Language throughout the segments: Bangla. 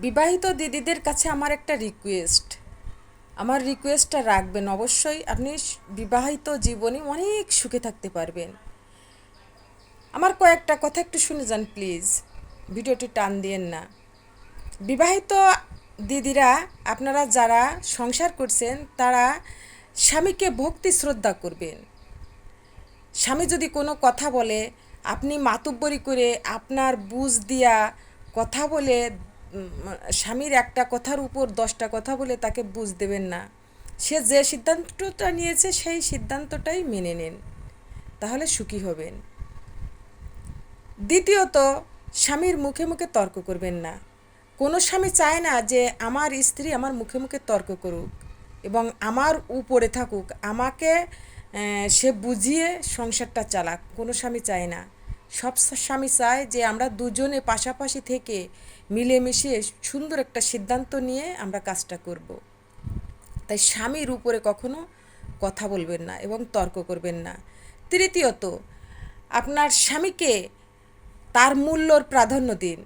বিবাহিত দিদিদের কাছে আমার একটা রিকোয়েস্ট। আমার রিকোয়েস্টটা রাখবেন অবশ্যই। আপনি বিবাহিত জীবনে অনেক সুখে থাকতে পারবেন। আমার কয়েকটা কথা একটু শুনে যান প্লিজ, ভিডিওটি টান দিয়েন না। বিবাহিত দিদিরা, আপনারা যারা সংসার করছেন তারা স্বামীকে ভক্তি শ্রদ্ধা করবেন। স্বামী যদি কোনো কথা বলে, আপনি মাতুব্বরি করে আপনার বুঝ দিয়া কথা বলে স্বামীর একটা কথার উপর 10টা কথা বলে তাকে বুঝ দেবেন না। সে যে সিদ্ধান্তটা নিয়েছে সেই সিদ্ধান্তটাই মেনে নেন, তাহলে সুখী হবেন। দ্বিতীয়ত, স্বামীর মুখে মুখে তর্ক করবেন না। কোনো স্বামী চায় না যে আমার স্ত্রী আমার মুখে মুখে তর্ক করুক এবং আমার উপরে থাকুক, আমাকে সে বুঝিয়ে সংসারটা চালাক। কোনো স্বামী চায় না। সব স্বামী চায় যে আমরা দুজনে পাশাপাশি থেকে মিলেমিশে সুন্দর একটা সিদ্ধান্ত নিয়ে আমরা কাজটা করব। তাই স্বামীর উপরে কখনো কথা বলবেন না এবং তর্ক করবেন না। তৃতীয়ত, আপনার স্বামীকে তার মূল্যর প্রাধান্য দিন,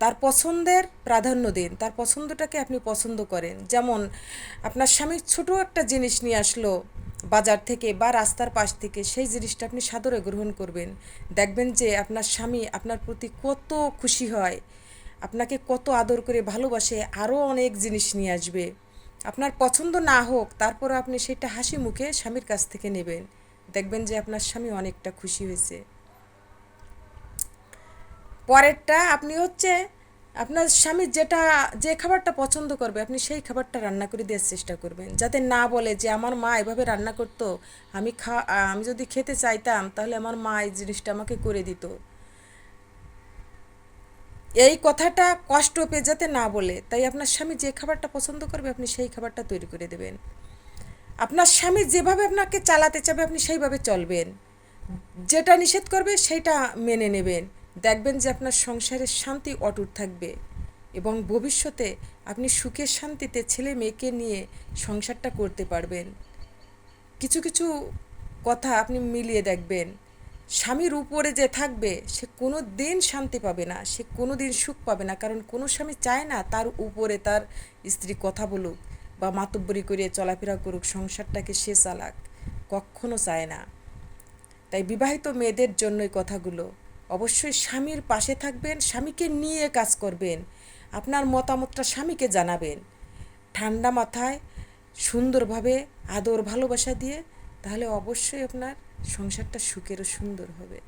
তার পছন্দের প্রাধান্য দিন। তার পছন্দটাকে আপনি পছন্দ করেন। যেমন আপনার স্বামী ছোটো একটা জিনিস নিয়ে আসলো বাজার থেকে বা রাস্তার পাশ থেকে, সেই জিনিসটা আপনি সাদরে গ্রহণ করবেন। দেখবেন যে আপনার স্বামী আপনার প্রতি কত খুশি হয়, আপনাকে কত আদর করে ভালোবাসে, আরও অনেক জিনিস নিয়ে আসবে। আপনার পছন্দ না হোক তারপরও আপনি সেটা হাসি মুখে স্বামীর কাছ থেকে নেবেন। দেখবেন যে আপনার স্বামী অনেকটা খুশি হয়েছে। পরেরটা, আপনি আপনার স্বামী যে খাবারটা পছন্দ করবে আপনি সেই খাবারটা রান্না করে দেওয়ার চেষ্টা করবেন, যাতে না বলে যে আমার মা এভাবে রান্না করতো, আমি যদি খেতে চাইতাম তাহলে আমার মা এই জিনিসটা আমাকে করে দিত। এই কথাটা কষ্ট পেয়ে যাতে না বলে, তাই আপনার স্বামী যে খাবারটা পছন্দ করবে আপনি সেই খাবারটা তৈরি করে দেবেন। আপনার স্বামী যেভাবে আপনাকে চালাতে চাবে আপনি সেইভাবে চলবেন। যেটা নিষেধ করবে সেইটা মেনে নেবেন। দেখবেন যে আপনার সংসারের শান্তি অটুট থাকবে এবং ভবিষ্যতে আপনি সুখের শান্তিতে ছেলে মেয়েকে নিয়ে সংসারটা করতে পারবেন। কিছু কিছু কথা আপনি মিলিয়ে দেখবেন। স্বামীর উপরে যে থাকবে সে কোনো দিন শান্তি পাবে না, সে কোনো দিন সুখ পাবে না। কারণ কোনো স্বামী চায় না তার উপরে তার স্ত্রী কথা বলুক বা মাতব্বরি করে চলাফেরা করুক, সংসারটাকে সে চালাক, কখনো চায় না। তাই বিবাহিত মেয়েদের জন্য এই কথাগুলো। অবশ্যই স্বামীর পাশে থাকবেন, স্বামীকে নিয়ে কাজ করবেন, আপনার মতামতটা স্বামীকে জানাবেন ঠান্ডা মাথায়, সুন্দরভাবে আদর ভালোবাসা দিয়ে। তাহলে অবশ্যই আপনার সংসারটা সুখের ও সুন্দর হবে।